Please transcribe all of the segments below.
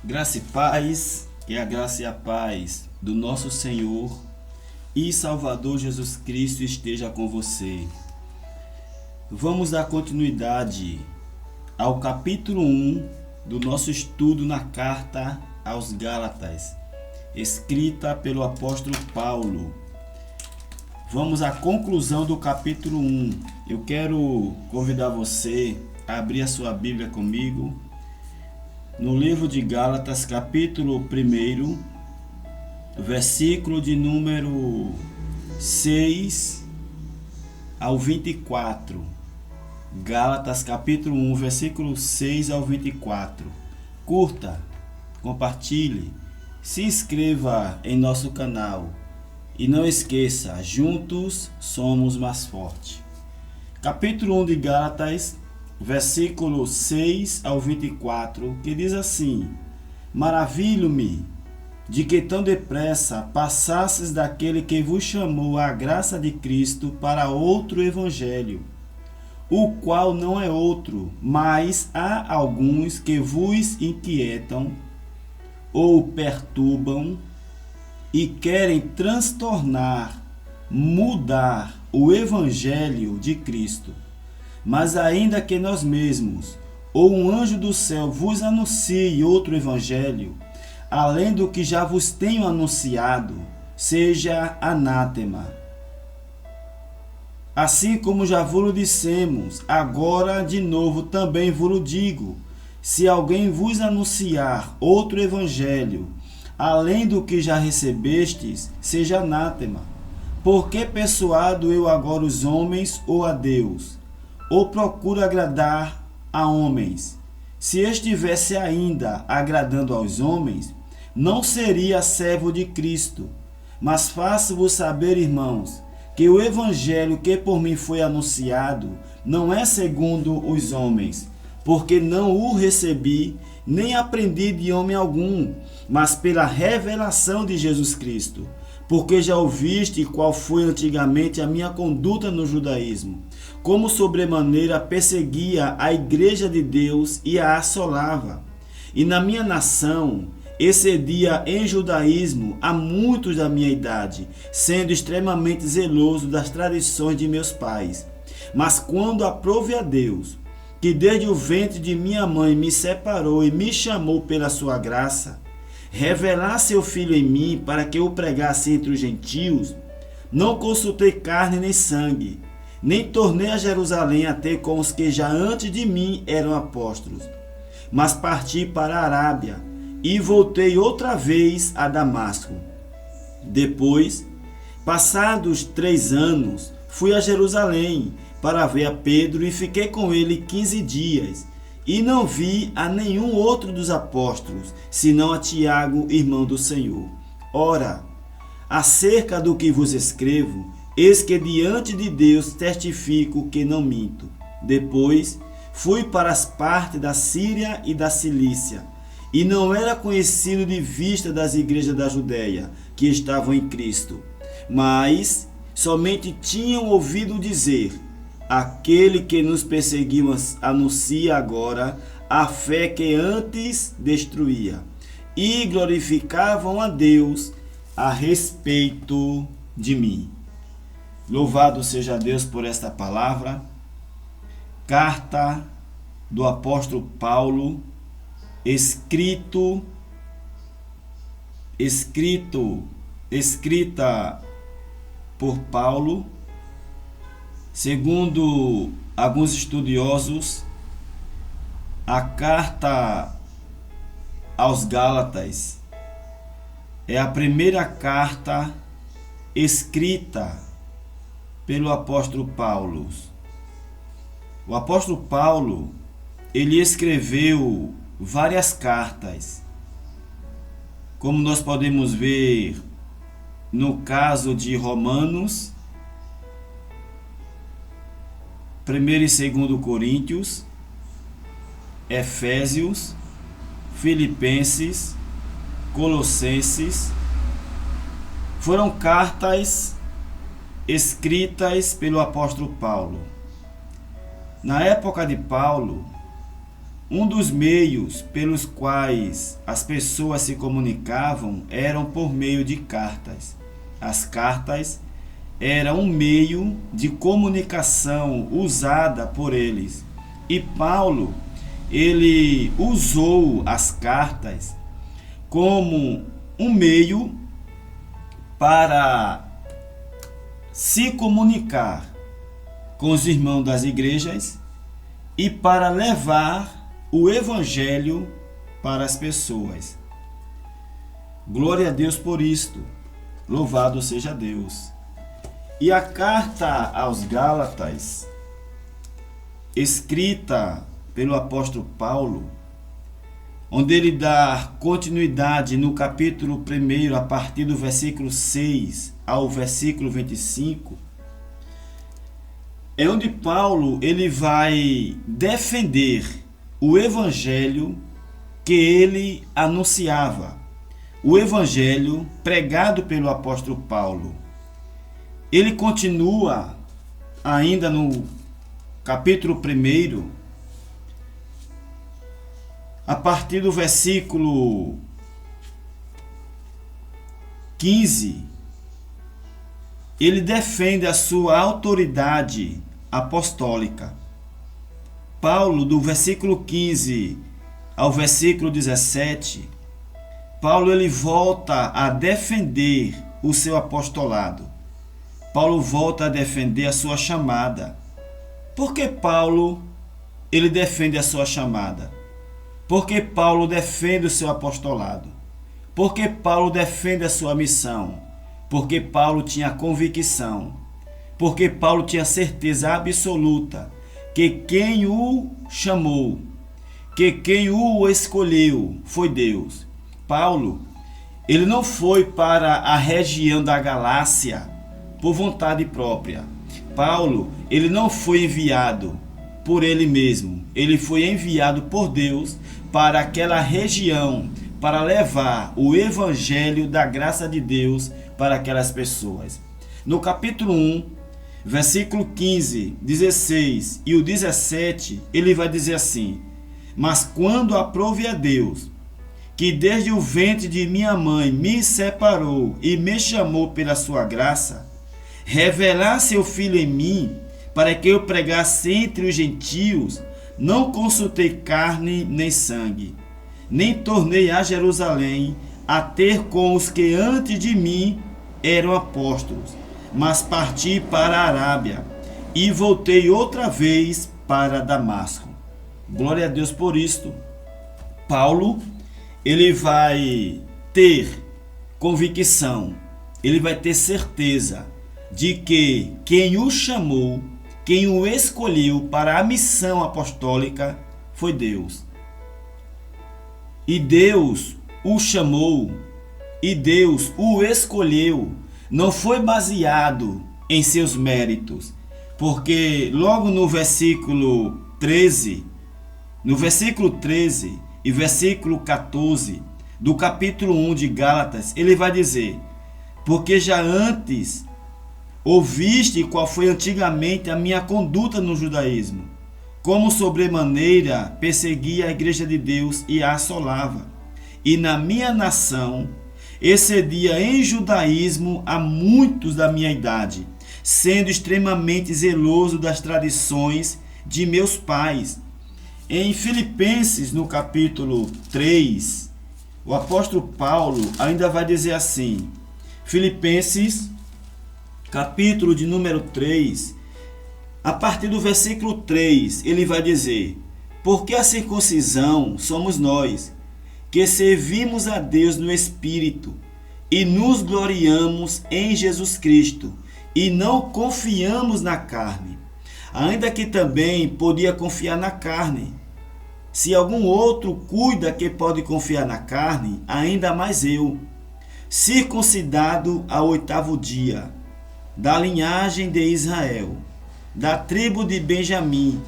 Graça e paz, que a graça e a paz do nosso Senhor e Salvador Jesus Cristo esteja com você. Vamos dar continuidade ao capítulo 1 do nosso estudo na carta aos Gálatas, escrita pelo apóstolo Paulo. Vamos à conclusão do capítulo 1. Eu quero convidar você a abrir a sua Bíblia comigo no livro de Gálatas, capítulo 1, versículo de número 6 ao 24. Gálatas, capítulo 1, versículo 6 ao 24. Curta, compartilhe, se inscreva em nosso canal e não esqueça, juntos somos mais fortes. Capítulo 1 de Gálatas, versículo 6 ao 24, que diz assim: Maravilho-me de que tão depressa passasses daquele que vos chamou à graça de Cristo para outro evangelho, o qual não é outro, mas há alguns que vos inquietam ou perturbam e querem transtornar, mudar o evangelho de Cristo. Mas ainda que nós mesmos, ou um anjo do céu vos anuncie outro evangelho, além do que já vos tenho anunciado, seja anátema. Assim como já vos dissemos, agora de novo também vos digo, se alguém vos anunciar outro evangelho, além do que já recebestes, seja anátema. Por que persuado eu agora os homens ou a Deus? Ou procuro agradar a homens? Se estivesse ainda agradando aos homens, não seria servo de Cristo. Mas faço-vos saber, irmãos, que o evangelho que por mim foi anunciado não é segundo os homens, porque não o recebi, nem aprendi de homem algum, mas pela revelação de Jesus Cristo. Porque já ouviste qual foi antigamente a minha conduta no judaísmo, como sobremaneira perseguia a igreja de Deus e a assolava. E na minha nação excedia em judaísmo a muitos da minha idade, sendo extremamente zeloso das tradições de meus pais. Mas quando aprove a Deus, que desde o ventre de minha mãe me separou e me chamou pela sua graça, revelar seu Filho em mim para que eu o pregasse entre os gentios, não consultei carne nem sangue, nem tornei a Jerusalém a ter com os que já antes de mim eram apóstolos, mas parti para a Arábia e voltei outra vez a Damasco. Depois, passados 3 anos, fui a Jerusalém para ver a Pedro e fiquei com ele 15 dias. E não vi a nenhum outro dos apóstolos, senão a Tiago, irmão do Senhor. Ora, acerca do que vos escrevo, eis que diante de Deus testifico que não minto. Depois fui para as partes da Síria e da Cilícia, e não era conhecido de vista das igrejas da Judéia, que estavam em Cristo, mas somente tinham ouvido dizer: aquele que nos perseguiu anuncia agora a fé que antes destruía, e glorificavam a Deus a respeito de mim. Louvado seja Deus por esta palavra. Carta do apóstolo Paulo, escrita por Paulo. Segundo alguns estudiosos, a carta aos Gálatas é a primeira carta escrita pelo apóstolo Paulo. O apóstolo Paulo, ele escreveu várias cartas, como nós podemos ver no caso de Romanos, 1º e 2º Coríntios, Efésios, Filipenses, Colossenses. Foram cartas escritas pelo apóstolo Paulo. Na época de Paulo, Um dos meios pelos quais as pessoas se comunicavam eram por meio de cartas. As cartas eram um meio de comunicação usada por eles. E Paulo, ele usou as cartas como um meio para se comunicar com os irmãos das igrejas e para levar o evangelho para as pessoas. Glória a Deus por isto. Louvado seja Deus. E a carta aos Gálatas, escrita pelo apóstolo Paulo, onde ele dá continuidade no capítulo 1, a partir do versículo 6 ao versículo 25, é onde Paulo ele vai defender o evangelho que ele anunciava, o evangelho pregado pelo apóstolo Paulo. Ele continua ainda no capítulo 1, a partir do versículo 15, ele defende a sua autoridade apostólica. Paulo, do versículo 15 ao versículo 17, Paulo ele volta a defender o seu apostolado. Paulo volta a defender a sua chamada. Por que Paulo ele defende a sua chamada? Porque Paulo defende o seu apostolado. Porque Paulo defende a sua missão. Porque Paulo tinha convicção. Porque Paulo tinha certeza absoluta que quem o chamou, que quem o escolheu foi Deus. Paulo, ele não foi para a região da Galácia por vontade própria. Paulo, ele não foi enviado por ele mesmo. Ele foi enviado por Deus para aquela região, para levar o evangelho da graça de Deus para aquelas pessoas. No capítulo 1, versículo 15, 16 e o 17, ele vai dizer assim: mas quando aprove a Deus, que desde o ventre de minha mãe me separou e me chamou pela sua graça, revelar seu Filho em mim, para que eu pregasse entre os gentios, não consultei carne nem sangue, nem tornei a Jerusalém a ter com os que antes de mim eram apóstolos, mas parti para a Arábia e voltei outra vez para Damasco. Glória a Deus por isto. Paulo, ele vai ter convicção, ele vai ter certeza de que quem o chamou, quem o escolheu para a missão apostólica foi Deus. E Deus o chamou, e Deus o escolheu. Não foi baseado em seus méritos, porque logo no versículo 13 e versículo 14 do capítulo 1 de Gálatas, ele vai dizer: porque já antes ouviste qual foi antigamente a minha conduta no judaísmo, como sobremaneira perseguia a igreja de Deus e a assolava, e na minha nação excedia em judaísmo a muitos da minha idade, sendo extremamente zeloso das tradições de meus pais. Em Filipenses, no capítulo 3, o apóstolo Paulo ainda vai dizer assim, Filipenses, capítulo de número 3, a partir do versículo 3, ele vai dizer: porque a circuncisão somos nós, que servimos a Deus no Espírito e nos gloriamos em Jesus Cristo e não confiamos na carne, ainda que também podia confiar na carne. Se algum outro cuida que pode confiar na carne, ainda mais eu, circuncidado ao 8º dia, da linhagem de Israel, da tribo de Benjamim,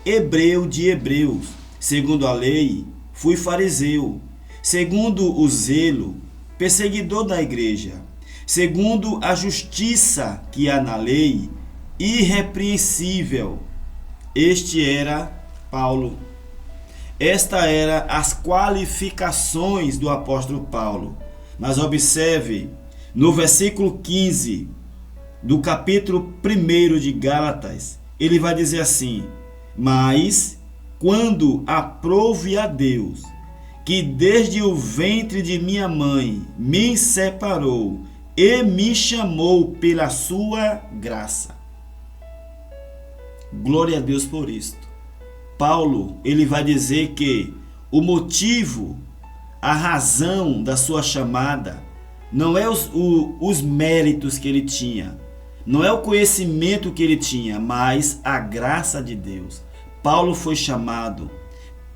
hebreu de hebreus, segundo a lei, fui fariseu, segundo o zelo, perseguidor da igreja, segundo a justiça que há na lei, irrepreensível. Este era Paulo. Esta era as qualificações do apóstolo Paulo. Mas observe, no versículo 15 do capítulo 1 de Gálatas, ele vai dizer assim: mas quando aprove a Deus, que desde o ventre de minha mãe me separou e me chamou pela sua graça. Glória a Deus por isto. Paulo, ele vai dizer que o motivo, a razão da sua chamada, não é os méritos que ele tinha, não é o conhecimento que ele tinha, mas a graça de Deus. Paulo foi chamado,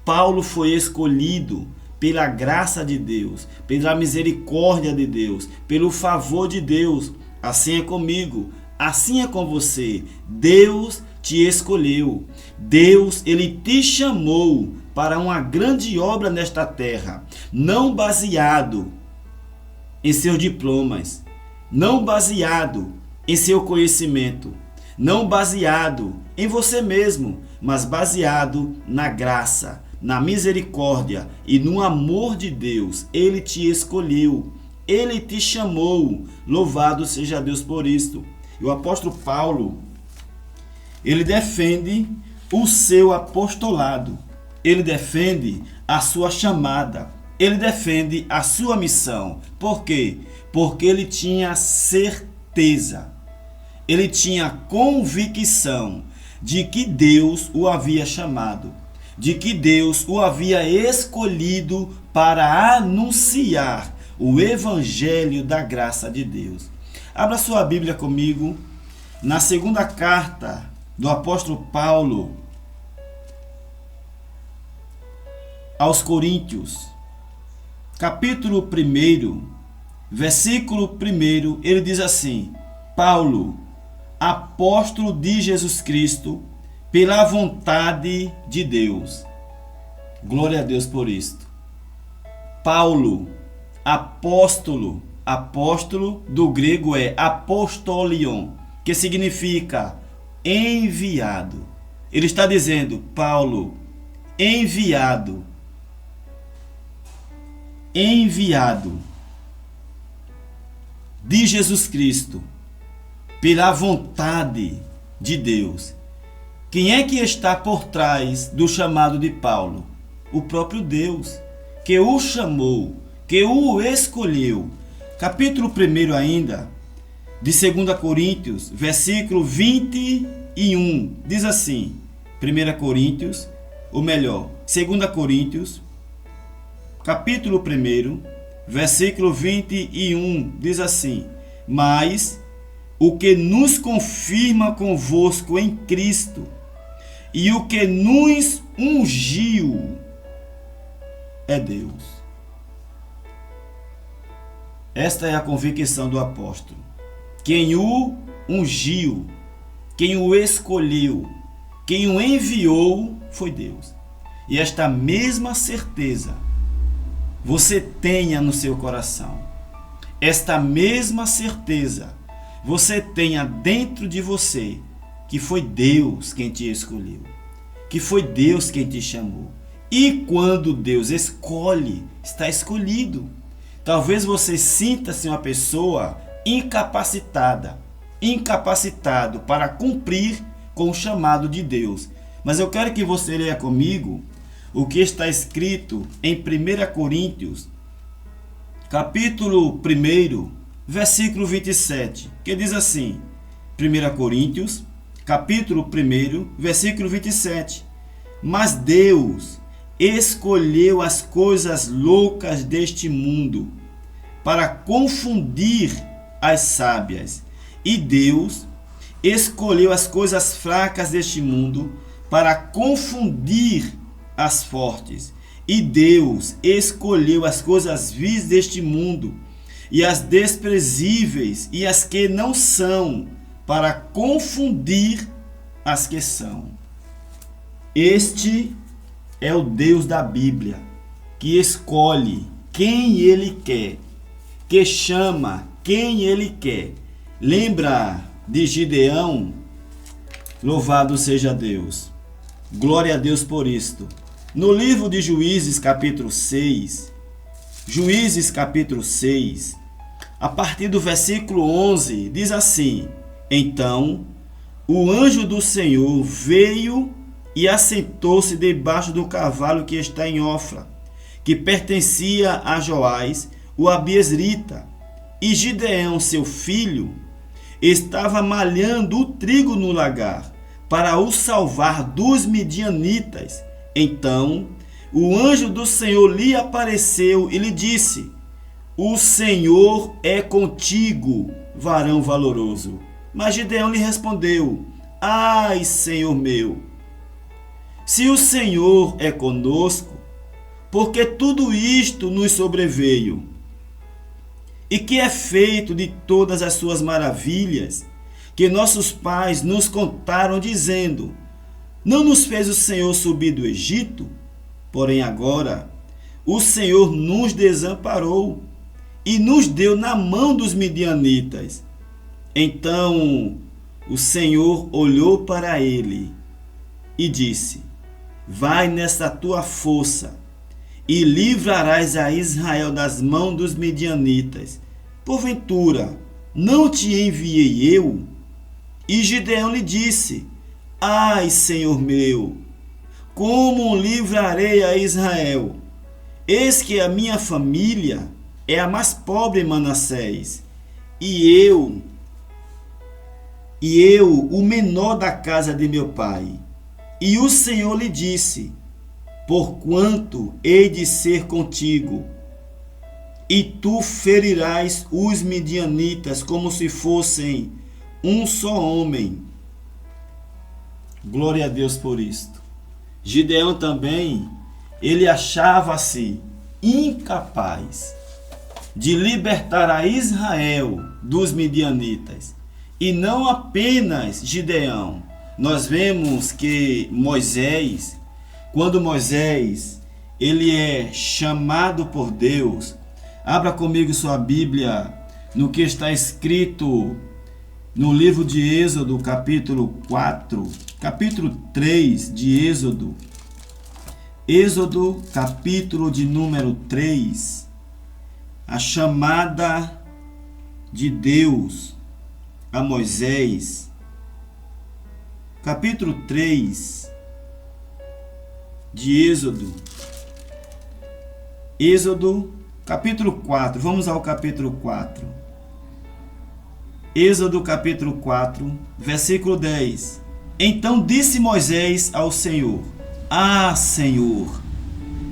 Paulo foi escolhido pela graça de Deus, pela misericórdia de Deus, pelo favor de Deus. Assim é comigo, assim é com você. Deus te escolheu. Deus, ele te chamou para uma grande obra nesta terra, não baseado em seus diplomas, não baseado em seu conhecimento, não baseado em você mesmo, mas baseado na graça, na misericórdia e no amor de Deus. Ele te escolheu, ele te chamou. Louvado seja Deus por isto. E o apóstolo Paulo, ele defende o seu apostolado, ele defende a sua chamada, ele defende a sua missão. Por quê? Porque ele tinha certeza, ele tinha convicção de que Deus o havia chamado, de que Deus o havia escolhido para anunciar o evangelho da graça de Deus. Abra sua Bíblia comigo na segunda carta do apóstolo Paulo aos Coríntios, capítulo 1, versículo 1, ele diz assim: Paulo, apóstolo de Jesus Cristo, pela vontade de Deus. Glória a Deus por isto. Paulo, apóstolo, apóstolo do grego é apostolion, que significa enviado. Ele está dizendo: Paulo, enviado de Jesus Cristo, pela vontade de Deus. Quem é que está por trás do chamado de Paulo? O próprio Deus, que o chamou, que o escolheu. Capítulo 1 ainda, de 2 Coríntios, versículo 21, diz assim, 1 Coríntios, ou melhor, 2 Coríntios, capítulo 1, versículo 21, diz assim: mas o que nos confirma convosco em Cristo, e o que nos ungiu é Deus. Esta é a convicção do apóstolo. Quem o ungiu, quem o escolheu, quem o enviou foi Deus. E esta mesma certeza você tenha no seu coração. Esta mesma certeza você tenha dentro de você, que foi Deus quem te escolheu, que foi Deus quem te chamou. E quando Deus escolhe, está escolhido. Talvez você sinta-se uma pessoa incapacitado para cumprir com o chamado de Deus. Mas eu quero que você leia comigo o que está escrito em 1 Coríntios, capítulo 1, versículo 27, que diz assim, 1 Coríntios, capítulo 1, versículo 27, mas Deus escolheu as coisas loucas deste mundo para confundir as sábias, e Deus escolheu as coisas fracas deste mundo para confundir as fortes, e Deus escolheu as coisas vis deste mundo e as desprezíveis e as que não são, para confundir as que são. Este é o Deus da Bíblia, que escolhe quem Ele quer, que chama quem Ele quer. Lembra de Gideão? Louvado seja Deus. Glória a Deus por isto. No livro de Juízes, capítulo 6, a partir do versículo 11, diz assim: Então o anjo do Senhor veio e assentou-se debaixo do cavalo que está em Ofra, que pertencia a Joás, o abiezrita. E Gideão, seu filho, estava malhando o trigo no lagar, para o salvar dos midianitas. Então o anjo do Senhor lhe apareceu e lhe disse: O Senhor é contigo, varão valoroso. Mas Gideão lhe respondeu: Ai, Senhor meu, se o Senhor é conosco, porque tudo isto nos sobreveio? E que é feito de todas as suas maravilhas, que nossos pais nos contaram, dizendo: Não nos fez o Senhor subir do Egito? Porém agora o Senhor nos desamparou e nos deu na mão dos midianitas. Então o Senhor olhou para ele e disse: Vai nessa tua força e livrarás a Israel das mãos dos midianitas. Porventura, não te enviei eu? E Gideão lhe disse: Ai, Senhor meu, como livrarei a Israel? Eis que a minha família é a mais pobre em Manassés, e eu, o menor da casa de meu pai. E o Senhor lhe disse: Porquanto hei de ser contigo, e tu ferirás os midianitas como se fossem um só homem. Glória a Deus por isto. Gideão também, ele achava-se incapaz de libertar a Israel dos midianitas. E não apenas Gideão. Nós vemos que Moisés, quando Moisés ele é chamado por Deus, abra comigo sua Bíblia no que está escrito no livro de Êxodo, capítulo 3 de Êxodo. Êxodo, capítulo de número 3. A chamada de Deus a Moisés. Capítulo 3 de Êxodo. Êxodo, capítulo 4. Vamos ao capítulo 4. Êxodo, capítulo 4, versículo 10. Então disse Moisés ao Senhor: Ah, Senhor,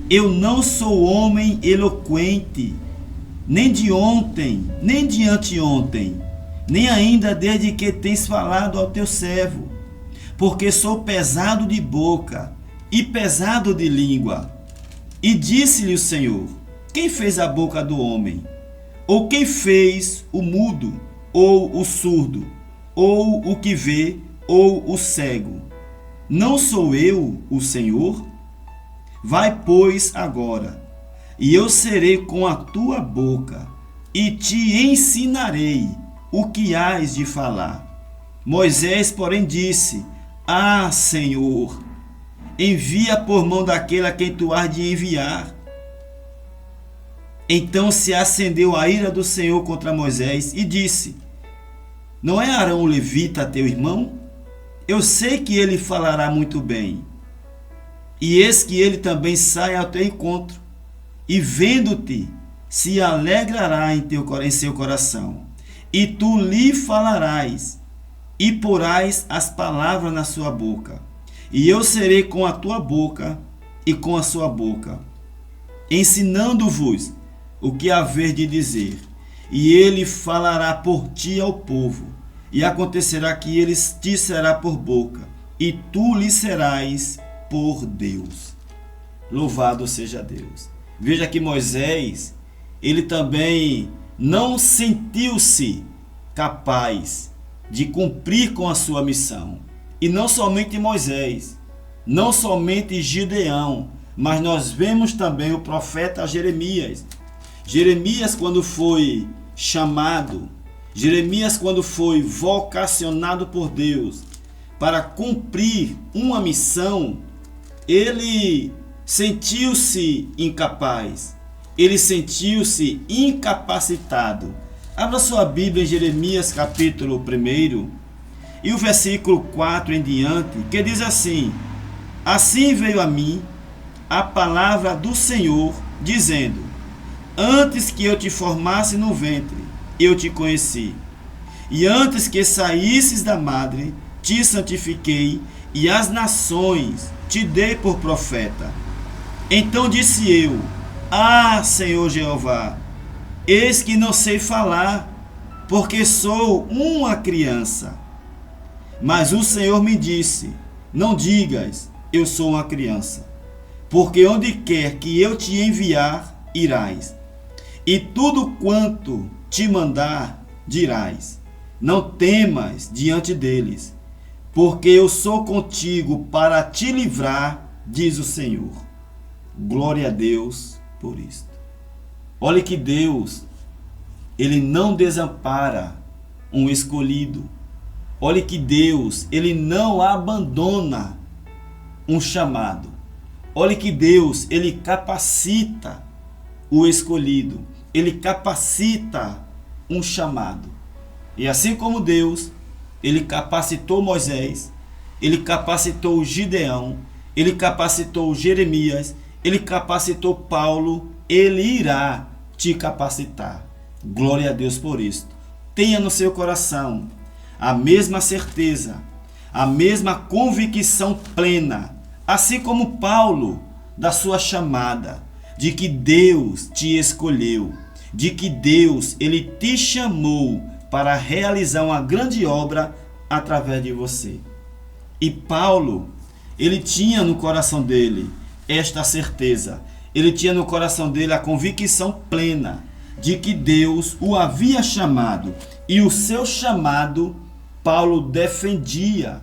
eu não sou homem eloquente, nem de ontem, nem de anteontem, nem ainda desde que tens falado ao teu servo, porque sou pesado de boca e pesado de língua. E disse-lhe o Senhor: Quem fez a boca do homem? Ou quem fez o mudo, ou o surdo, ou o que vê, ou o cego? Não sou eu o Senhor? Vai, pois, agora, e eu serei com a tua boca, e te ensinarei o que hás de falar. Moisés, porém, disse: Ah, Senhor, envia por mão daquele a quem tu hás de enviar. Então se acendeu a ira do Senhor contra Moisés e disse: Não é Arão o levita teu irmão? Eu sei que ele falará muito bem. E eis que ele também sai ao teu encontro, e vendo-te, se alegrará em seu coração. E tu lhe falarás, e porás as palavras na sua boca. E eu serei com a tua boca e com a sua boca, ensinando-vos o que haver de dizer. E ele falará por ti ao povo, e acontecerá que ele te será por boca, e tu lhe serás por Deus. Louvado seja Deus. Veja que Moisés, ele também não sentiu-se capaz de cumprir com a sua missão. E não somente Moisés, não somente Gideão, mas nós vemos também o profeta Jeremias. Jeremias, quando foi chamado, Jeremias, quando foi vocacionado por Deus para cumprir uma missão, ele sentiu-se incapaz, ele sentiu-se incapacitado. Abra sua Bíblia em Jeremias capítulo 1 e o versículo 4 em diante, que diz assim: assim veio a mim a palavra do Senhor, dizendo: antes que eu te formasse no ventre, eu te conheci, e antes que saísses da madre, te santifiquei, e as nações te dei por profeta. Então disse eu: ah, Senhor Jeová, eis que não sei falar, porque sou uma criança. Mas o Senhor me disse: não digas, eu sou uma criança, porque onde quer que eu te enviar, irás, e tudo quanto te mandar, dirás. Não temas diante deles, porque eu sou contigo para te livrar, diz o Senhor. Glória a Deus por isto. Olha que Deus, ele não desampara um escolhido. Olha que Deus, ele não abandona um chamado. Olha que Deus, ele capacita o escolhido. Ele capacita um chamado. E assim como Deus, ele capacitou Moisés, ele capacitou Gideão, ele capacitou Jeremias, ele capacitou Paulo, ele irá te capacitar. Glória a Deus por isto. Tenha no seu coração a mesma certeza, a mesma convicção plena, assim como Paulo, da sua chamada, de que Deus te escolheu, de que Deus, ele te chamou para realizar uma grande obra através de você. E Paulo, ele tinha no coração dele esta certeza, ele tinha no coração dele a convicção plena de que Deus o havia chamado, e o seu chamado Paulo defendia.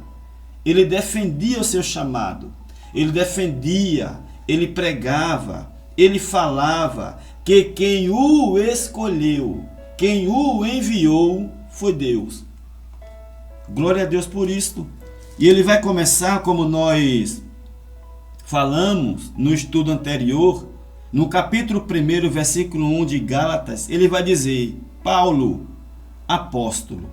Ele defendia o seu chamado, ele defendia, ele pregava, ele falava que quem o escolheu, quem o enviou foi Deus. Glória a Deus por isto. E ele vai começar, como nós falamos no estudo anterior, no capítulo 1, versículo 1 de Gálatas, ele vai dizer: Paulo, apóstolo,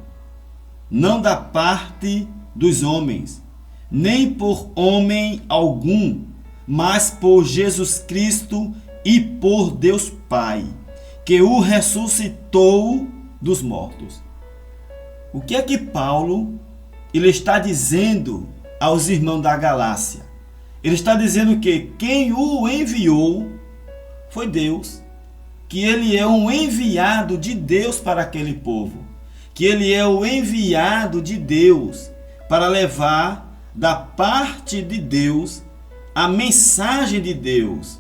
não da parte dos homens, nem por homem algum, mas por Jesus Cristo e por Deus Pai, que o ressuscitou dos mortos. O que é que Paulo ele está dizendo aos irmãos da Galácia? Ele está dizendo que quem o enviou foi Deus, que ele é um enviado de Deus para aquele povo, que ele é o enviado de Deus para levar da parte de Deus a mensagem de Deus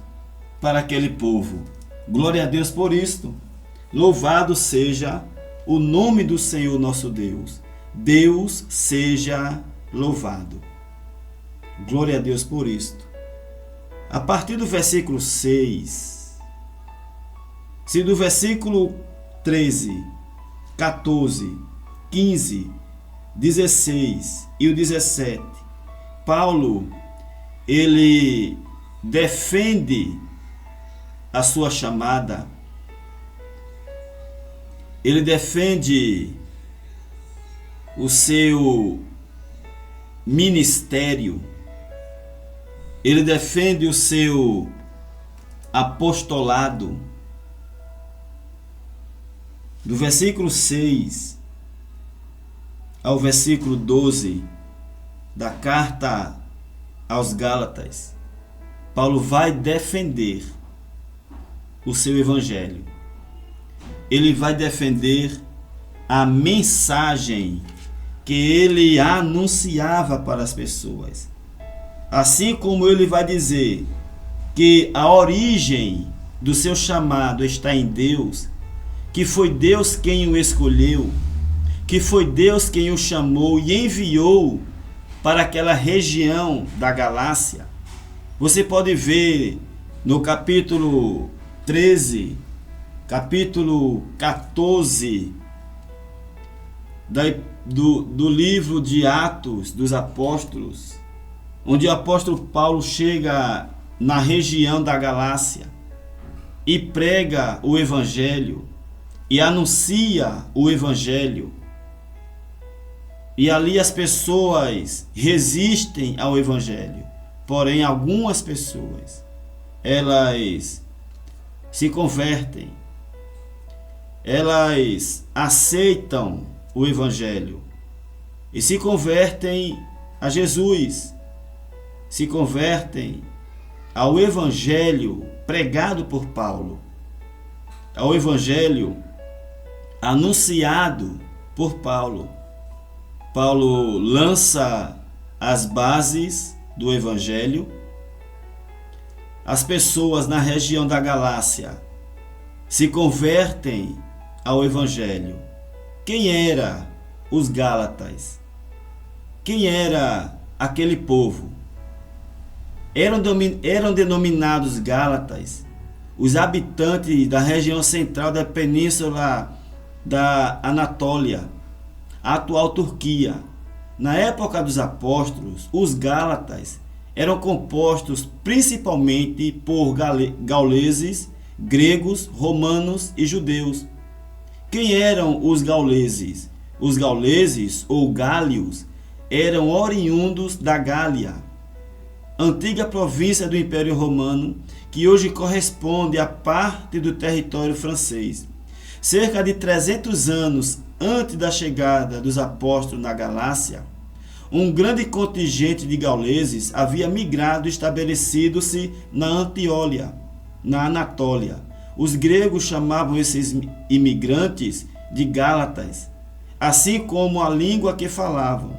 para aquele povo. Glória a Deus por isto. Louvado seja o nome do Senhor nosso Deus. Deus seja louvado. Glória a Deus por isto. A partir do versículo 6, se do versículo 13, 14, 15, 16 e o 17, Paulo, ele defende a sua chamada, ele defende o seu ministério, ele defende o seu apostolado. Do versículo 6 ao versículo 12 da carta aos Gálatas, Paulo vai defender o seu evangelho. Ele vai defender a mensagem que ele anunciava para as pessoas. Assim como ele vai dizer que a origem do seu chamado está em Deus, que foi Deus quem o escolheu, que foi Deus quem o chamou e enviou para aquela região da Galácia. Você pode ver no capítulo 13, capítulo 14 do livro de Atos dos Apóstolos, onde o apóstolo Paulo chega na região da Galácia e prega o Evangelho e anuncia o Evangelho. E ali as pessoas resistem ao Evangelho. Porém, algumas pessoas, elas se convertem. Elas aceitam o Evangelho e se convertem a Jesus. Se convertem ao Evangelho pregado por Paulo, ao Evangelho anunciado por Paulo. Paulo lança as bases do Evangelho. As pessoas na região da Galácia se convertem ao Evangelho. Quem eram os Gálatas? Quem era aquele povo? Eram denominados Gálatas os habitantes da região central da península da Anatólia, a atual Turquia. Na época dos apóstolos, os Gálatas eram compostos principalmente por gauleses, gregos, romanos e judeus. Quem eram os gauleses? Os gauleses, ou gálios, eram oriundos da Gália, antiga província do Império Romano, que hoje corresponde a parte do território francês. Cerca de 300 anos antes da chegada dos apóstolos na Galácia, um grande contingente de gauleses havia migrado e estabelecido-se na Antiólia, na Anatólia. Os gregos chamavam esses imigrantes de Gálatas, assim como a língua que falavam.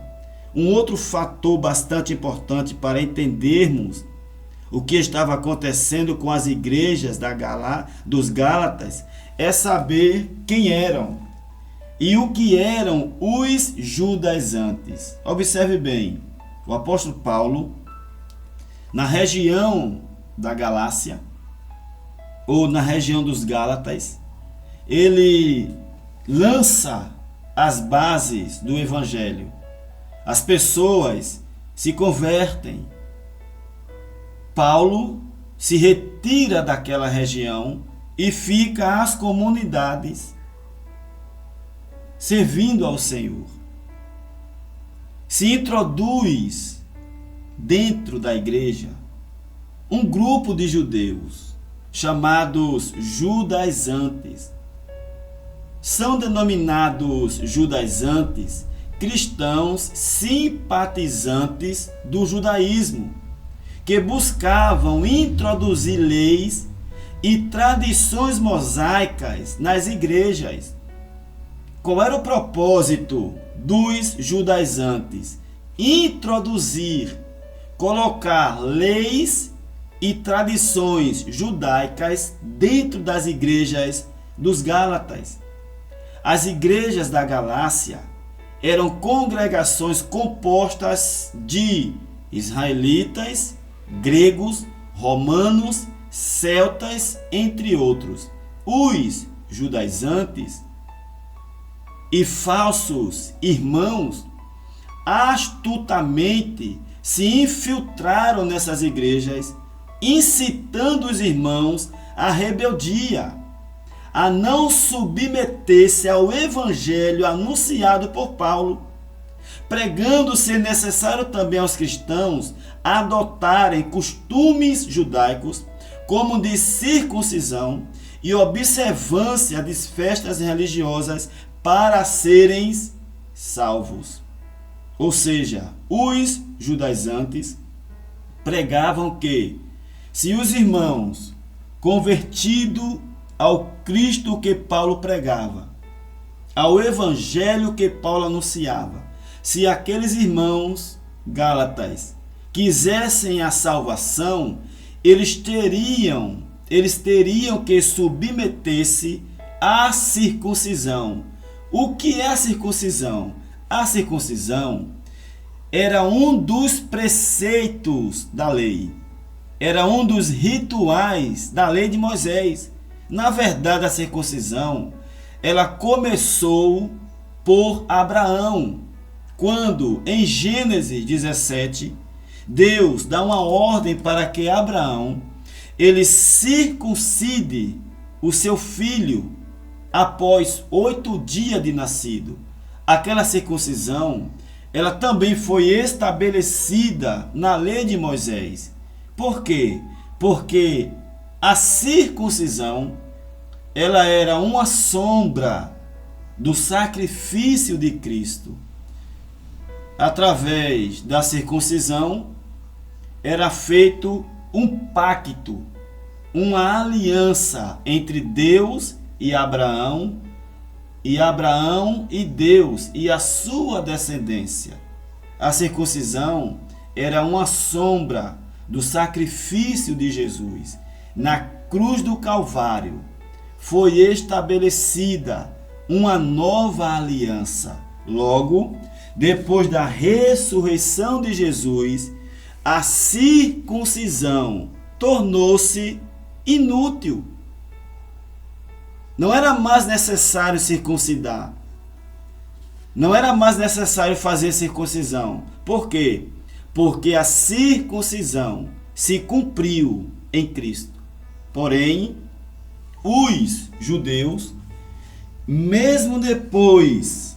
Um outro fator bastante importante para entendermos o que estava acontecendo com as igrejas dos Gálatas é saber quem eram e o que eram os judaizantes. Observe bem, o apóstolo Paulo, na região da Galácia, ou na região dos Gálatas, ele lança as bases do Evangelho. As pessoas se convertem. Paulo se retira daquela região e fica às comunidades servindo ao Senhor. Se introduz dentro da igreja um grupo de judeus chamados judaizantes. São denominados judaizantes cristãos simpatizantes do judaísmo, que buscavam introduzir leis e tradições mosaicas nas igrejas. Qual era o propósito dos judaizantes? Introduzir, colocar leis e tradições judaicas dentro das igrejas dos Gálatas. As igrejas da Galácia eram congregações compostas de israelitas, gregos, romanos, celtas, entre outros. Os judaizantes e falsos irmãos astutamente se infiltraram nessas igrejas, incitando os irmãos à rebeldia, a não submeter-se ao evangelho anunciado por Paulo, pregando ser necessário também aos cristãos adotarem costumes judaicos, como de circuncisão e observância de festas religiosas para serem salvos. Ou seja, os judaizantes pregavam que, se os irmãos convertidos ao Cristo que Paulo pregava, ao evangelho que Paulo anunciava, se aqueles irmãos gálatas quisessem a salvação, eles teriam que submeter-se à circuncisão. O que é a circuncisão? A circuncisão era um dos preceitos da lei, era um dos rituais da lei de Moisés. Na verdade, a circuncisão, ela começou por Abraão, quando em Gênesis 17, Deus dá uma ordem para que Abraão ele circuncide o seu filho após 8 dias de nascido. Aquela circuncisão, ela também foi estabelecida na lei de Moisés. Por quê? Porque a circuncisão, ela era uma sombra do sacrifício de Cristo. Através da circuncisão, era feito um pacto, uma aliança entre Deus e Abraão e Deus e a sua descendência. A circuncisão era uma sombra do sacrifício de Jesus. Na cruz do Calvário foi estabelecida uma nova aliança. Logo, depois da ressurreição de Jesus, a circuncisão tornou-se inútil. Não era mais necessário circuncidar. Não era mais necessário fazer circuncisão. Por quê? Porque a circuncisão se cumpriu em Cristo. Porém, os judeus, mesmo depois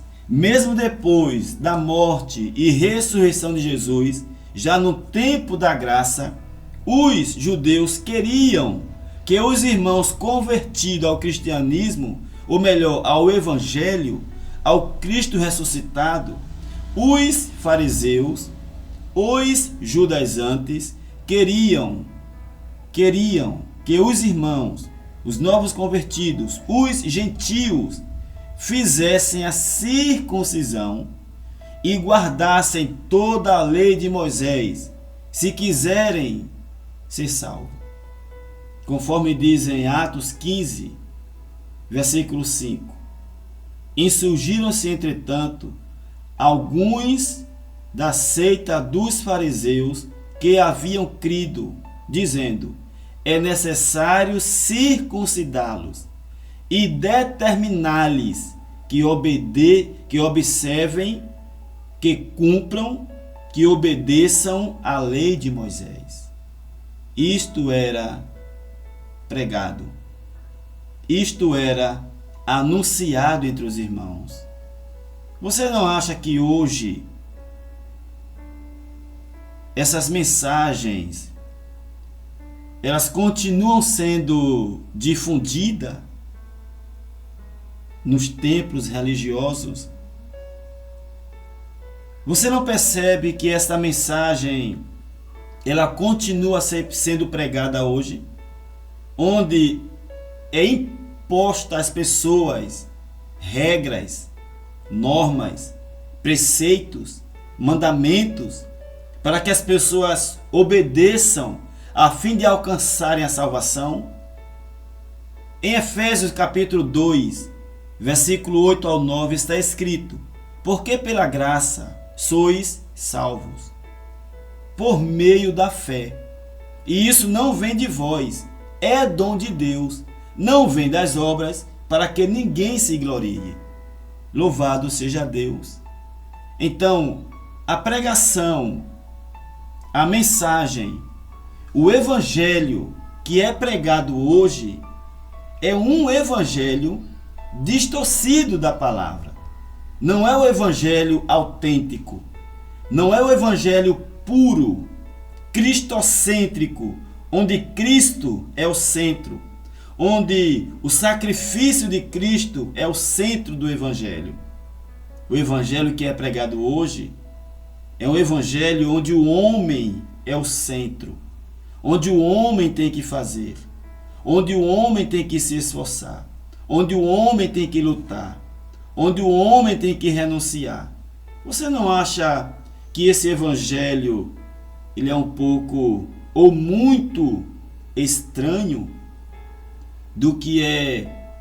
da morte e ressurreição de Jesus, já no tempo da graça, os judeus queriam que os irmãos convertidos ao cristianismo, ou melhor, ao evangelho, ao Cristo ressuscitado, os fariseus, os judaizantes, queriam que os irmãos, os novos convertidos, os gentios, fizessem a circuncisão e guardassem toda a lei de Moisés, se quiserem ser salvos. Conforme diz em Atos 15, versículo 5. Insurgiram-se, entretanto, alguns da seita dos fariseus que haviam crido, dizendo: é necessário circuncidá-los e determinar-lhes que observem, que cumpram, que obedeçam à lei de Moisés. Isto era pregado. Isto era anunciado entre os irmãos. Você não acha que hoje essas mensagens elas continuam sendo difundidas nos templos religiosos? Você não percebe que esta mensagem ela continua sendo pregada hoje, onde é imposta às pessoas regras, normas, preceitos, mandamentos, para que as pessoas obedeçam a fim de alcançarem a salvação? Em Efésios capítulo 2, versículo 8 ao 9 está escrito: porque pela graça sois salvos, por meio da fé. E isso não vem de vós, é dom de Deus, não vem das obras, para que ninguém se glorie. Louvado seja Deus. Então, a pregação, a mensagem, o evangelho que é pregado hoje é um evangelho distorcido da palavra. Não é o evangelho autêntico, não é o evangelho puro, cristocêntrico, onde Cristo é o centro, onde o sacrifício de Cristo é o centro do evangelho. O evangelho que é pregado hoje é um evangelho onde o homem é o centro, onde o homem tem que fazer, onde o homem tem que se esforçar, onde o homem tem que lutar, onde o homem tem que renunciar. Você não acha que esse evangelho ele é um pouco ou muito estranho do que é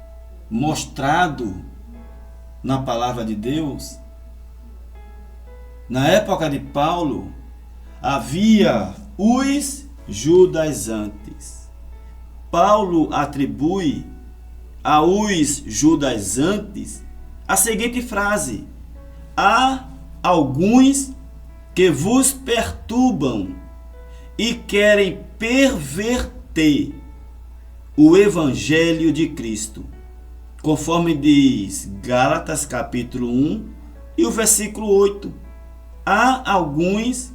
mostrado na palavra de Deus? Na época de Paulo, havia os judaizantes. Paulo atribui aos judaizantes a seguinte frase: há alguns que vos perturbam e querem perverter o evangelho de Cristo, conforme diz Gálatas capítulo 1 e o versículo 8. Há alguns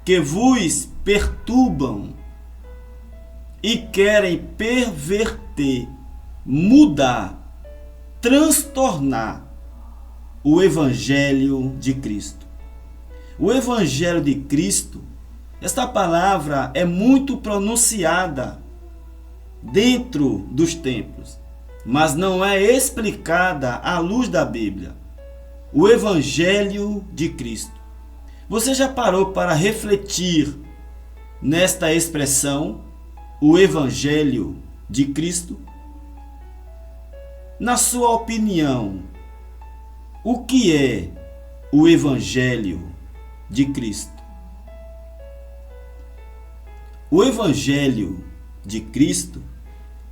que vos perturbam e querem perverter, mudar, transtornar o evangelho de Cristo. O evangelho de Cristo, esta palavra é muito pronunciada dentro dos templos, mas não é explicada à luz da Bíblia. O evangelho de Cristo. Você já parou para refletir nesta expressão, o evangelho de Cristo? Na sua opinião, o que é o evangelho de Cristo? O evangelho de Cristo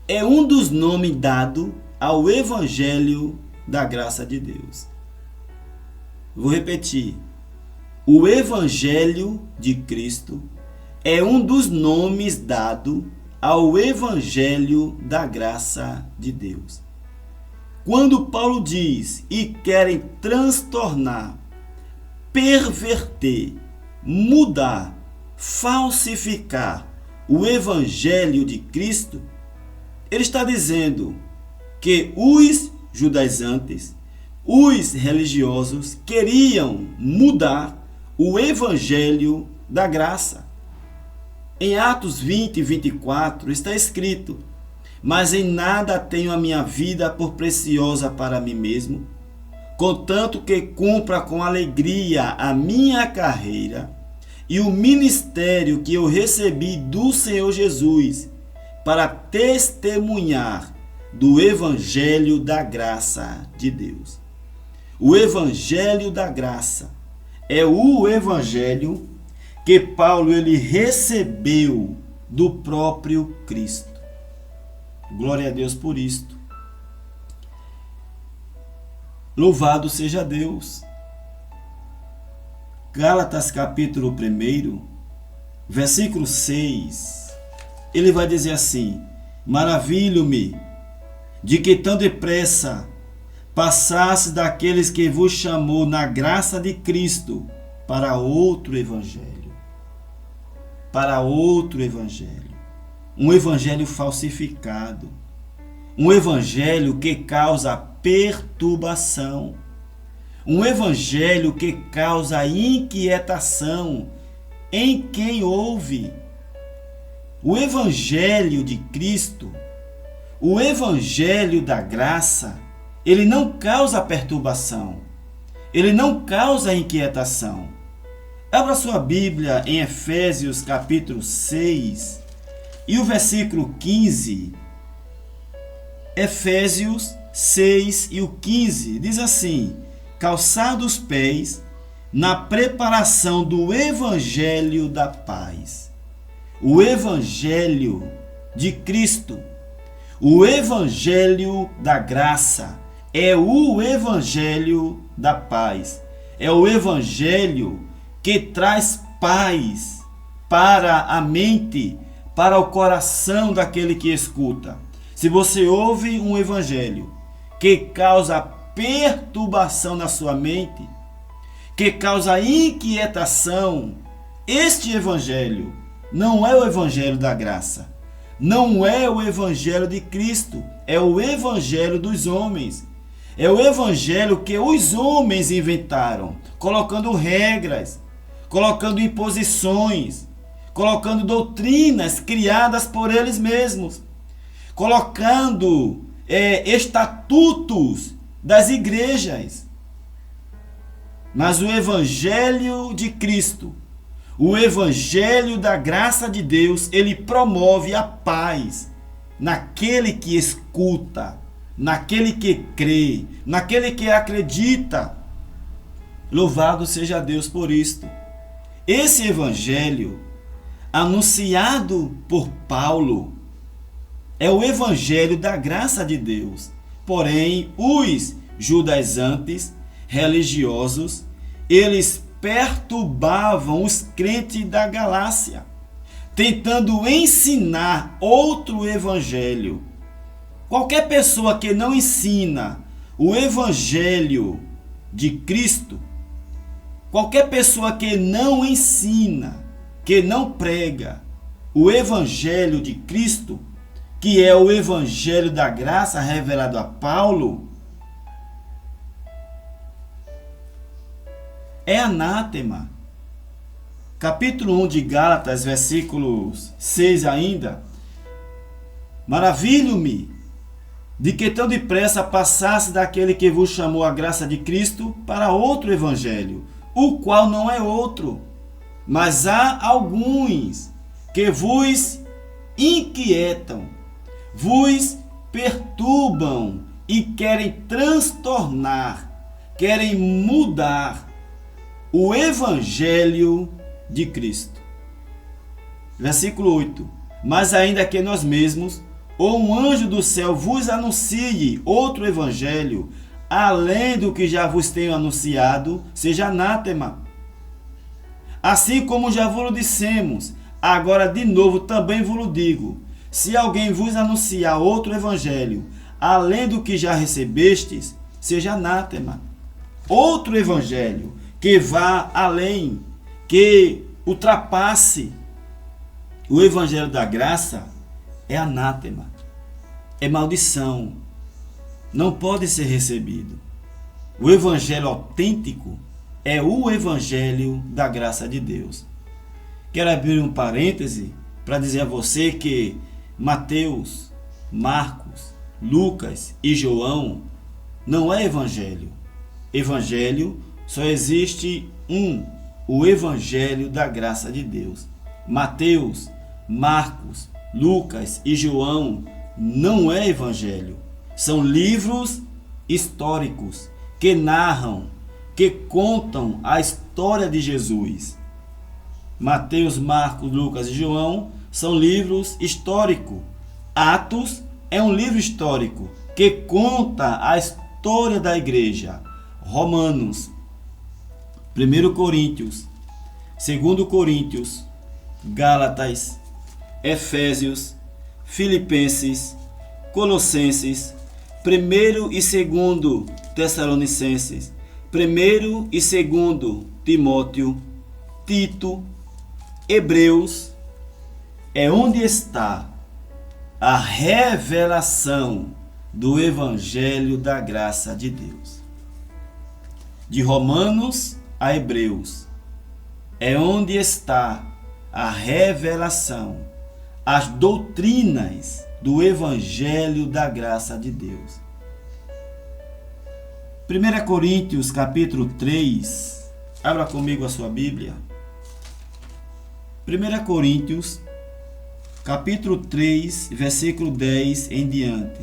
é um dos nomes dados ao evangelho da graça de Deus. Vou repetir. O evangelho de Cristo é um dos nomes dados ao evangelho da graça de Deus. Quando Paulo diz e querem transtornar, perverter, mudar, falsificar o evangelho de Cristo, ele está dizendo que os judaizantes, os religiosos, queriam mudar o evangelho da graça. Em Atos 20 e 24 está escrito: mas em nada tenho a minha vida por preciosa para mim mesmo, contanto que cumpra com alegria a minha carreira e o ministério que eu recebi do Senhor Jesus, para testemunhar do evangelho da graça de Deus. O evangelho da graça é o evangelho que Paulo ele recebeu do próprio Cristo. Glória a Deus por isto. Louvado seja Deus. Gálatas capítulo 1, versículo 6, ele vai dizer assim: maravilho-me de que tão depressa passasse daqueles que vos chamou na graça de Cristo para outro evangelho. Para outro evangelho. Um evangelho falsificado. Um evangelho que causa perturbação. Um evangelho que causa inquietação em quem ouve. O evangelho de Cristo, o evangelho da graça, ele não causa perturbação. Ele não causa inquietação. Abra sua Bíblia em Efésios capítulo 6 e o versículo 15. Efésios 6 e o 15 diz assim: calçados os pés na preparação do evangelho da paz. O evangelho de Cristo, o evangelho da graça, é o evangelho da paz. É o evangelho que traz paz para a mente, para o coração daquele que escuta. Se você ouve um evangelho que causa perturbação na sua mente, que causa inquietação, este evangelho não é o evangelho da graça, não é o evangelho de Cristo, é o evangelho dos homens. É o evangelho que os homens inventaram, colocando regras, colocando imposições, colocando doutrinas criadas por eles mesmos, colocando estatutos das igrejas. Mas o evangelho de Cristo, o evangelho da graça de Deus, ele promove a paz naquele que escuta, naquele que crê, naquele que acredita. Louvado seja Deus por isto. Esse evangelho anunciado por Paulo é o evangelho da graça de Deus. Porém, os judaizantes religiosos, eles perturbavam os crentes da Galácia. tentando ensinar outro evangelho. Qualquer pessoa que não ensina o evangelho de Cristo, qualquer pessoa que não ensina, que não prega o evangelho de Cristo, que é o evangelho da graça revelado a Paulo, é anátema. Capítulo 1 de Gálatas, versículos 6 ainda. Maravilho-me de que tão depressa passasse daquele que vos chamou a graça de Cristo para outro evangelho, o qual não é outro. Mas há alguns que vos inquietam, vos perturbam e querem transtornar, querem mudar o evangelho de Cristo. Versículo 8. Mas ainda que nós mesmos, ou um anjo do céu vos anuncie outro evangelho, além do que já vos tenho anunciado, seja anátema. Assim como já vos dissemos, agora de novo também vos digo, se alguém vos anunciar outro evangelho, além do que já recebestes, seja anátema. Outro evangelho que vá além, que ultrapasse o evangelho da graça, é anátema, é maldição, não pode ser recebido. O evangelho autêntico é o evangelho da graça de Deus. Quero abrir um parêntese para dizer a você que Mateus, Marcos, Lucas e João não é evangelho. Evangelho só existe um, o evangelho da graça de Deus. Mateus, Marcos, Lucas e João não é evangelho. São livros históricos que narram, que contam a história de Jesus. Mateus, Marcos, Lucas e João são livros históricos. Atos é um livro histórico que conta a história da igreja. Romanos, 1 Coríntios, 2 Coríntios, Gálatas, Efésios, Filipenses, Colossenses, 1 e 2 Tessalonicenses, 1 e 2 Timóteo, Tito, Hebreus, é onde está a revelação do Evangelho da graça de Deus. De Romanos a Hebreus, é onde está a revelação, as doutrinas do Evangelho da graça de Deus. 1 Coríntios capítulo 3, abra comigo a sua Bíblia. 1 Coríntios capítulo 3, versículo 10 em diante.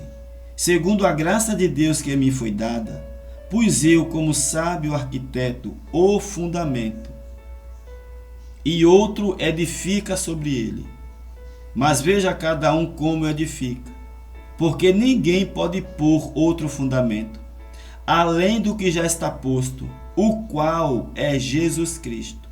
Segundo a graça de Deus que me foi dada, pus eu como sábio arquiteto o fundamento, e outro edifica sobre ele. Mas veja cada um como edifica, porque ninguém pode pôr outro fundamento, além do que já está posto, o qual é Jesus Cristo.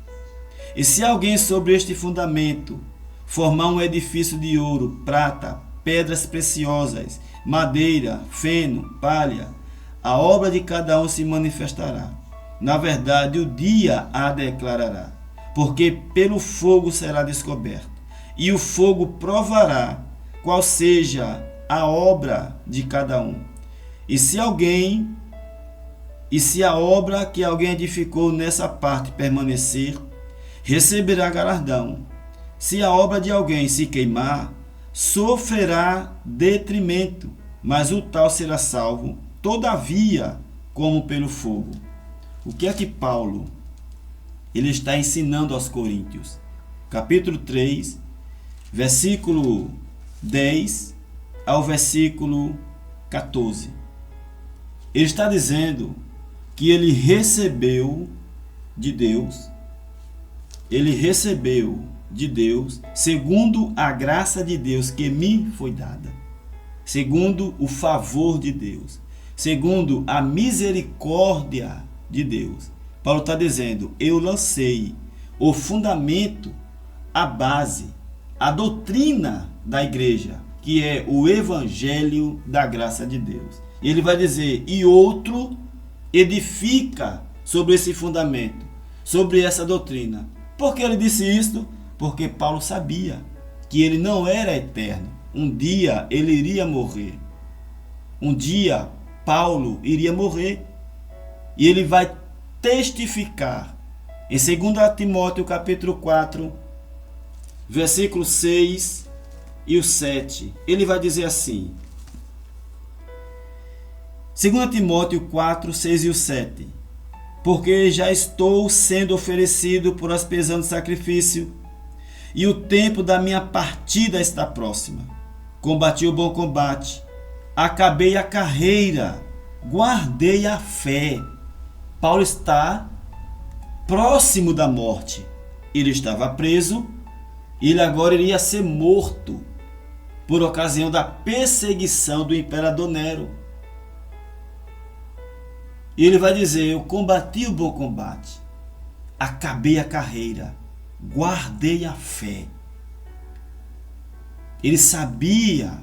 E se alguém sobre este fundamento formar um edifício de ouro, prata, pedras preciosas, madeira, feno, palha, a obra de cada um se manifestará. Na verdade, o dia a declarará, porque pelo fogo será descoberto, e o fogo provará qual seja a obra de cada um. E se a obra que alguém edificou nessa parte permanecer, receberá galardão. Se a obra de alguém se queimar, sofrerá detrimento, mas o tal será salvo, todavia, como pelo fogo. O que é que Paulo ele está ensinando aos Coríntios? Capítulo 3, versículo 10 ao versículo 14. Ele está dizendo que ele recebeu de Deus, segundo a graça de Deus que me foi dada, segundo o favor de Deus, segundo a misericórdia de Deus. Paulo está dizendo, eu lancei o fundamento, a base, a doutrina da igreja, que é o evangelho da graça de Deus. E ele vai dizer, e outro edifica sobre esse fundamento, sobre essa doutrina. Por que ele disse isso? Porque Paulo sabia que ele não era eterno. Um dia ele iria morrer. Um dia Paulo iria morrer. E ele vai testificar em 2 Timóteo capítulo 4, versículo 6 e o 7. Ele vai dizer assim: 2 Timóteo 4, 6 e o 7. Porque já estou sendo oferecido por aspersão de sacrifício, e o tempo da minha partida está próxima. Combati o bom combate, acabei a carreira, guardei a fé. Paulo está próximo da morte. Ele estava preso, ele agora iria ser morto por ocasião da perseguição do imperador Nero. E ele vai dizer: eu combati o bom combate, acabei a carreira, guardei a fé. Ele sabia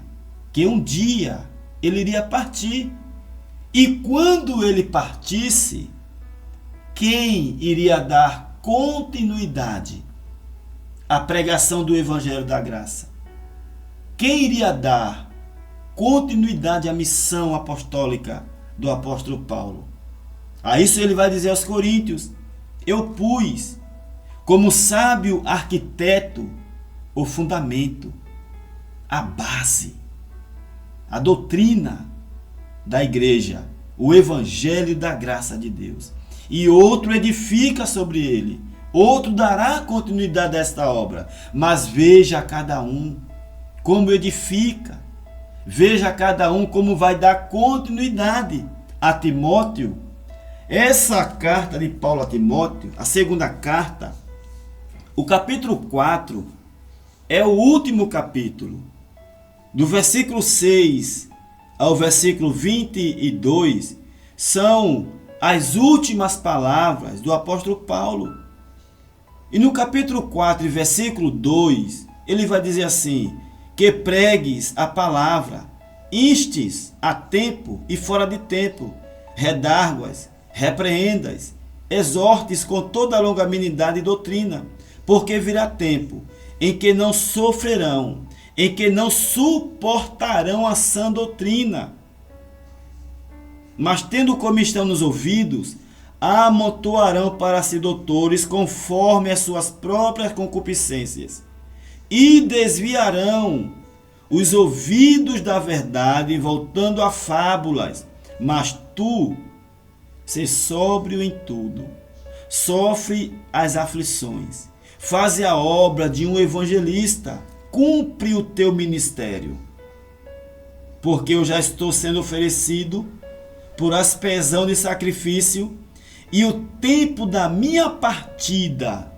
que um dia ele iria partir. E quando ele partisse, quem iria dar continuidade à pregação do Evangelho da Graça? Quem iria dar continuidade à missão apostólica do apóstolo Paulo? A isso ele vai dizer aos Coríntios: eu pus como sábio arquiteto o fundamento, a base, a doutrina da igreja, o evangelho da graça de Deus. E outro edifica sobre ele, outro dará continuidade a esta obra. Mas veja cada um como edifica, veja cada um como vai dar continuidade a Timóteo. Essa carta de Paulo a Timóteo, a segunda carta, o capítulo 4, é o último capítulo. Do versículo 6 ao versículo 22, são as últimas palavras do apóstolo Paulo. E no capítulo 4, versículo 2, ele vai dizer assim: que pregues a palavra, instes a tempo e fora de tempo, redarguas, repreendas, exortes com toda a longanimidade e doutrina, porque virá tempo em que não sofrerão, em que não suportarão a sã doutrina, mas tendo comichão nos ouvidos, amontoarão para si doutores conforme as suas próprias concupiscências, e desviarão os ouvidos da verdade, voltando a fábulas. Mas tu, sê sóbrio em tudo, sofre as aflições, faze a obra de um evangelista, cumpre o teu ministério, porque eu já estou sendo oferecido por aspersão de sacrifício, e o tempo da minha partida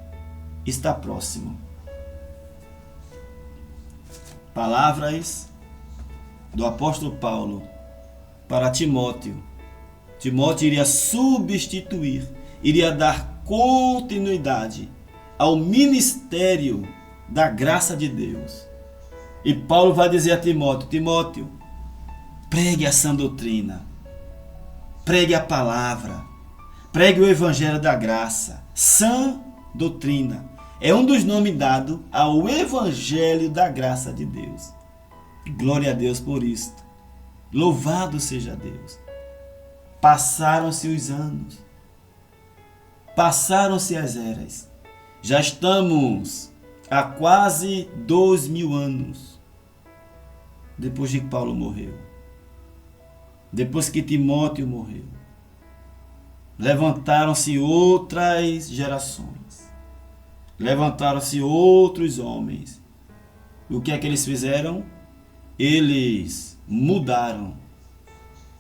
está próximo. Palavras do apóstolo Paulo para Timóteo. Timóteo iria substituir, iria dar continuidade ao ministério da graça de Deus. E Paulo vai dizer a Timóteo: Timóteo, pregue a sã doutrina, pregue a palavra, pregue o evangelho da graça. Sã doutrina é um dos nomes dados ao evangelho da graça de Deus. Glória a Deus por isto. Louvado seja Deus. Passaram-se os anos, passaram-se as eras. Já estamos há quase 2000 anos depois de que Paulo morreu, depois que Timóteo morreu. Levantaram-se outras gerações, levantaram-se outros homens. E o que é que eles fizeram? Eles mudaram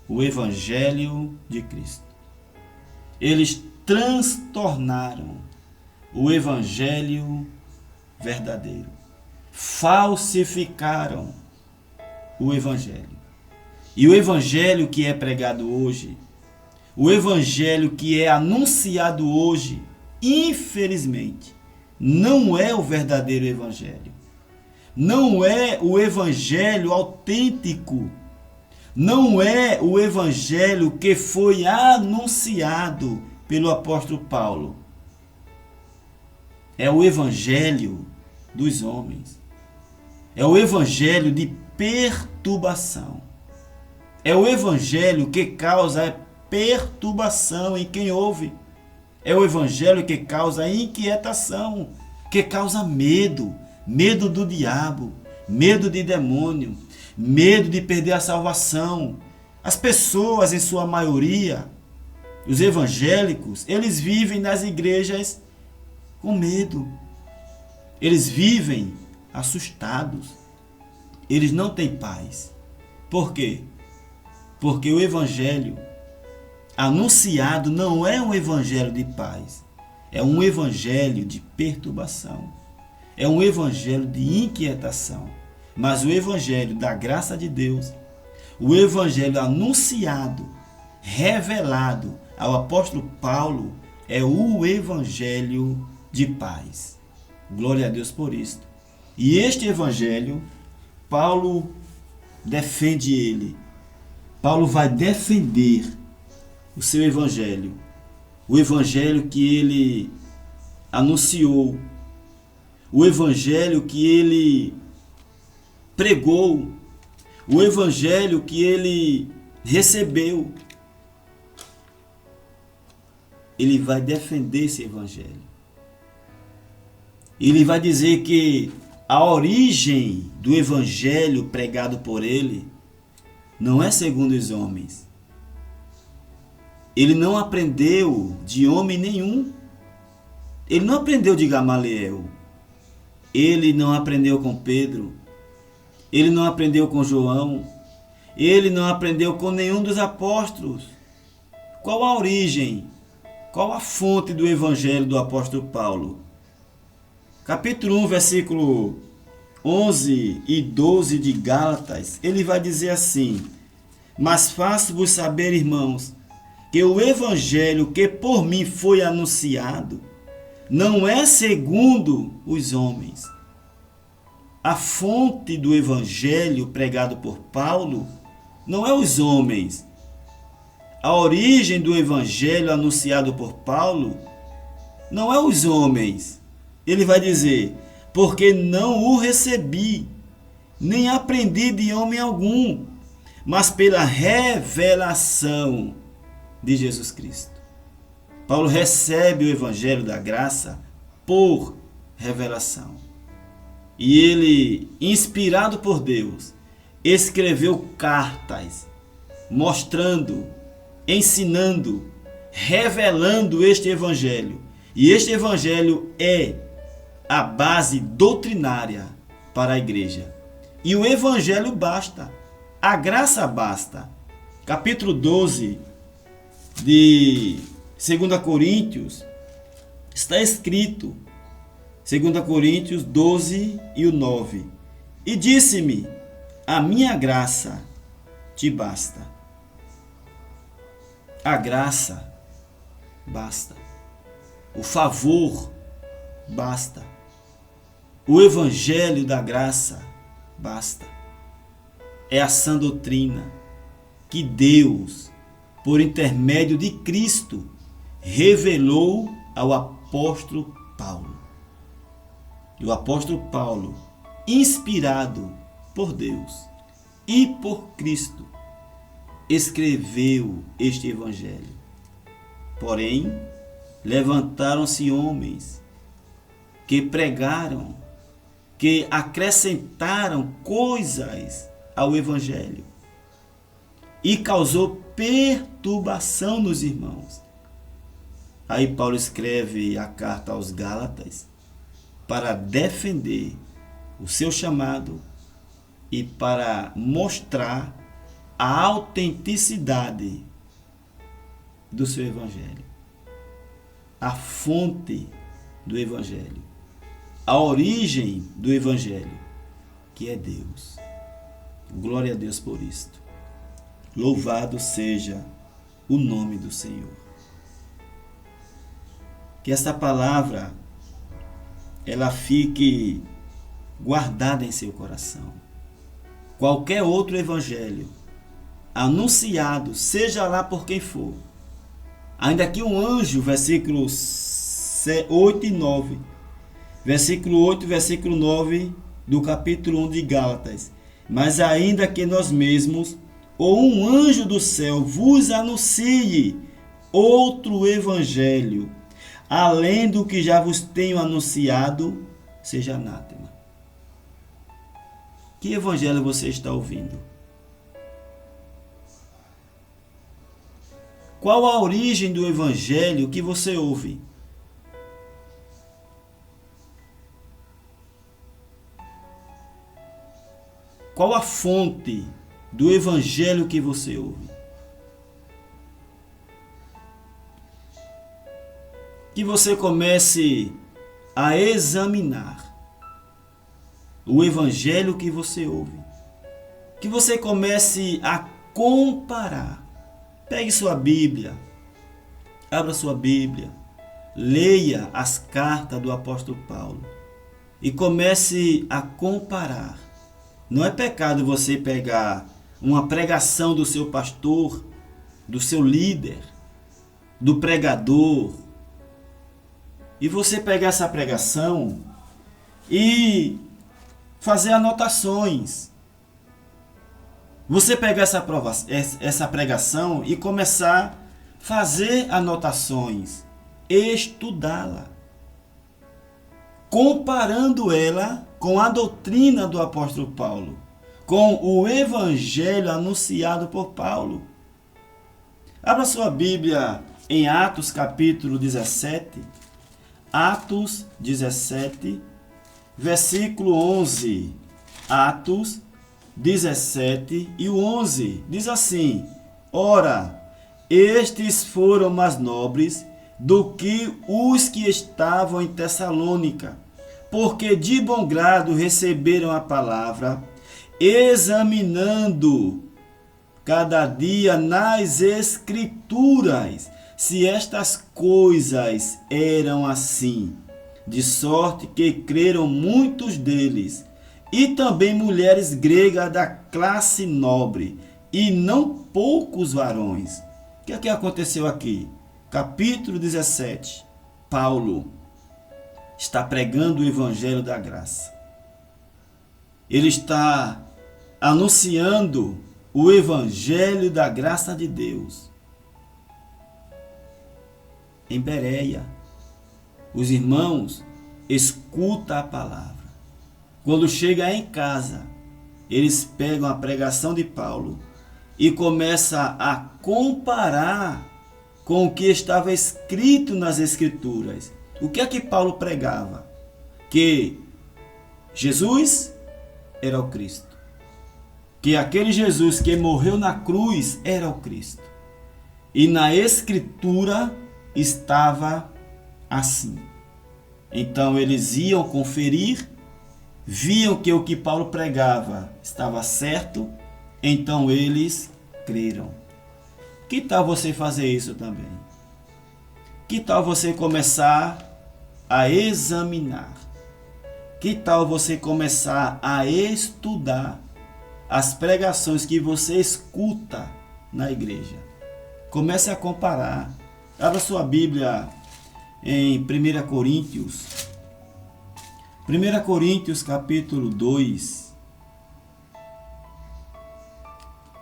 o evangelho de Cristo. Eles transtornaram o evangelho verdadeiro. Falsificaram o evangelho. E o evangelho que é pregado hoje, o evangelho que é anunciado hoje, infelizmente, não é o verdadeiro evangelho. Não é o evangelho autêntico. Não é o evangelho que foi anunciado pelo apóstolo Paulo. É o evangelho dos homens. É o evangelho de perturbação. É o evangelho que causa perturbação em quem ouve. É o evangelho que causa inquietação, que causa medo, medo do diabo, medo de demônio, medo de perder a salvação. As pessoas, em sua maioria, os evangélicos, eles vivem nas igrejas com medo. Eles vivem assustados. Eles não têm paz. Por quê? Porque o evangelho anunciado não é um evangelho de paz. É um evangelho de perturbação. É um evangelho de inquietação. Mas o evangelho da graça de Deus, o evangelho anunciado, revelado ao apóstolo Paulo, é o evangelho de paz. Glória a Deus por isto. E este evangelho, Paulo defende ele. Paulo vai defender o seu evangelho. O evangelho que ele anunciou. O evangelho que ele pregou. O evangelho que ele recebeu. Ele vai defender esse evangelho. Ele vai dizer que a origem do evangelho pregado por ele não é segundo os homens. Ele não aprendeu de homem nenhum. Ele não aprendeu de Gamaliel. Ele não aprendeu com Pedro. Ele não aprendeu com João. Ele não aprendeu com nenhum dos apóstolos. Qual a origem? Qual a fonte do evangelho do apóstolo Paulo? Capítulo 1, versículo 11 e 12 de Gálatas, ele vai dizer assim: mas faço-vos saber, irmãos, que o evangelho que por mim foi anunciado não é segundo os homens. A fonte do evangelho pregado por Paulo não é os homens. A origem do evangelho anunciado por Paulo não é os homens. Ele vai dizer: porque não o recebi, nem aprendi de homem algum, mas pela revelação de Jesus Cristo. Paulo recebe o evangelho da graça por revelação. E ele, inspirado por Deus, escreveu cartas mostrando, ensinando, revelando este evangelho. E este evangelho é a base doutrinária para a igreja. E o evangelho basta. A graça basta. Capítulo 12 de 2 Coríntios está escrito, 2 Coríntios 12 e o 9. E disse-me: a minha graça te basta. A graça basta. O favor basta. O evangelho da graça basta. É a sã doutrina que Deus, por intermédio de Cristo, revelou ao apóstolo Paulo. E o apóstolo Paulo, inspirado por Deus e por Cristo, escreveu este evangelho. Porém, levantaram-se homens que pregaram, que acrescentaram coisas ao evangelho e causou perturbação nos irmãos. Aí Paulo escreve a carta aos Gálatas para defender o seu chamado e para mostrar a autenticidade do seu evangelho, a fonte do evangelho, a origem do evangelho, que é Deus. Glória a Deus por isto. Louvado seja o nome do Senhor. Que esta palavra ela fique guardada em seu coração. Qualquer outro evangelho anunciado, seja lá por quem for, ainda que um anjo, versículos 8 e 9, versículo 8 e versículo 9 do capítulo 1 de Gálatas, mas ainda que nós mesmos, ou um anjo do céu vos anuncie outro evangelho, além do que já vos tenho anunciado, seja anátema. Que evangelho você está ouvindo? Qual a origem do evangelho que você ouve? Qual a fonte do evangelho que você ouve? Que você comece a examinar o evangelho que você ouve. Que você comece a comparar. Pegue sua Bíblia, abra sua Bíblia, leia as cartas do apóstolo Paulo e comece a comparar. Não é pecado você pegar uma pregação do seu pastor, do seu líder, do pregador, e você pegar essa pregação e fazer anotações. Você pegar essa pregação e começar a fazer anotações, estudá-la, comparando ela com a doutrina do apóstolo Paulo, com o evangelho anunciado por Paulo. Abra sua Bíblia em Atos capítulo 17, Atos 17, versículo 11. Atos 17 e o 11 diz assim: ora, estes foram mais nobres do que os que estavam em Tessalônica, porque de bom grado receberam a palavra, examinando cada dia nas Escrituras se estas coisas eram assim, de sorte que creram muitos deles, e também mulheres gregas da classe nobre, e não poucos varões. O que é que aconteceu aqui? Capítulo 17. Paulo está pregando o evangelho da graça. Ele está anunciando o evangelho da graça de Deus. Em Bereia, os irmãos escutam a palavra. Quando chega em casa, eles pegam a pregação de Paulo e começam a comparar com o que estava escrito nas Escrituras. O que é que Paulo pregava? Que Jesus era o Cristo. Que aquele Jesus que morreu na cruz era o Cristo. E na Escritura estava assim. Então eles iam conferir, viam que o que Paulo pregava estava certo, então eles creram. Que tal você fazer isso também? Que tal você começar a examinar? Que tal você começar a estudar as pregações que você escuta na igreja? Comece a comparar. Abra sua Bíblia em 1 Coríntios. 1 Coríntios capítulo 2.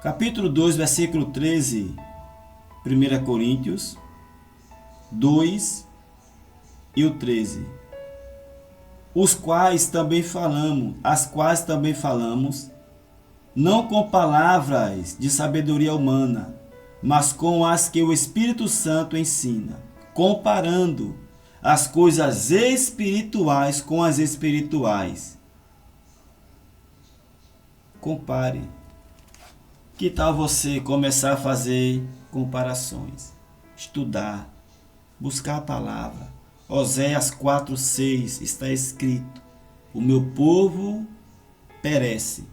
Capítulo 2, versículo 13. 1 Coríntios 2 e o 13. As quais também falamos, não com palavras de sabedoria humana, mas com as que o Espírito Santo ensina, comparando as coisas espirituais com as espirituais. Compare. Que tal você começar a fazer comparações, estudar, buscar a palavra? Oséias 4:6 está escrito: o meu povo perece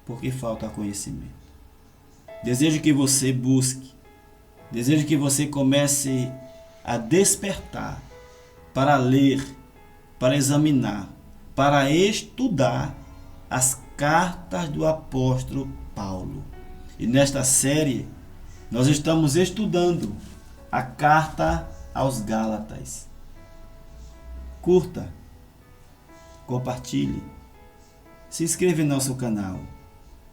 porque falta conhecimento. Desejo que você busque, desejo que você comece a despertar para ler, para examinar, para estudar as cartas do apóstolo Paulo. E nesta série, nós estamos estudando a carta aos Gálatas. Curta, compartilhe, se inscreva em nosso canal.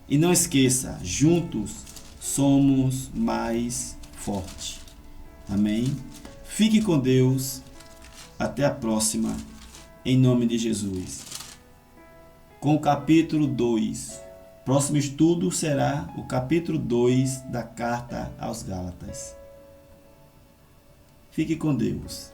E não esqueça, juntos somos mais fortes. Amém? Fique com Deus. Até a próxima, em nome de Jesus. Com o capítulo 2. Próximo estudo será o capítulo 2 da carta aos Gálatas. Fique com Deus.